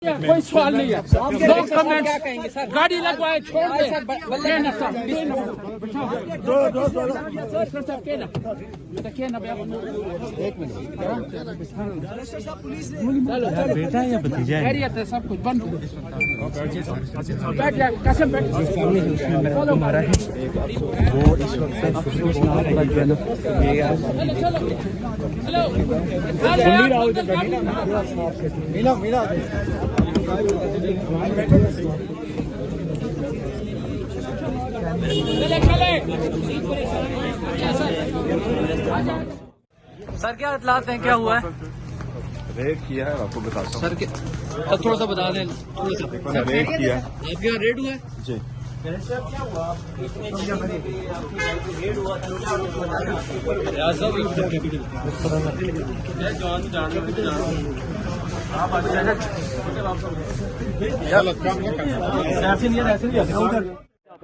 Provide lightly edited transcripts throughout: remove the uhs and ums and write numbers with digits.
कोई सवाल नहीं है। No comment. गाड़ी लगवाए छोड़ दे। बेटा या भतीजा है? सब कुछ बंद। बैठ जा कसम बैठ। मारा है वो इस वक्त सर क्या इतलात हैं, क्या हुआ है? रेड किया है, आपको बताता हूँ। सर के सर थोड़ा सा बता दें, थोड़ा सा। रेड किया है आपके यहाँ रेड हुआ है? जी।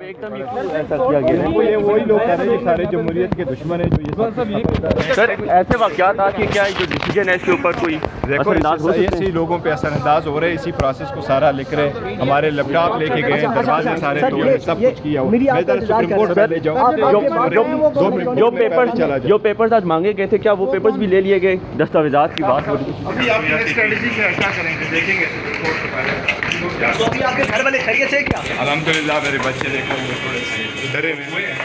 एकदम ऐसा किया गया है। ये वही लोग कह रहे हैं, ये सारे जमहूरियत के दुश्मन है जो ये सर ऐसे वाक़यात था कि क्या जो डिसीजन है इसके ऊपर कोई देखो ऐसे लोगों पे असरअंदाज हो रहे हैं। इसी प्रोसेस को सारा लिख रहे, हमारे लैपटॉप लेके गए, दरवाजे सारे तोड़े, सब कुछ किया हुआ। मैं सुप्रीम कोर्ट में ले जाऊँ। जो पेपर्स आज मांगे गए थे, क्या वो पेपर्स भी ले लिए गए? दस्तावेजात की बात हो रही है। अभी आप स्ट्रेटजी क्या करेंगे देखेंगे। तो अभी आपके घर वाले खैरियत से क्या? अल्हम्दुलिल्लाह मेरे बच्चे देखो थोड़े से डरे हुए हैं।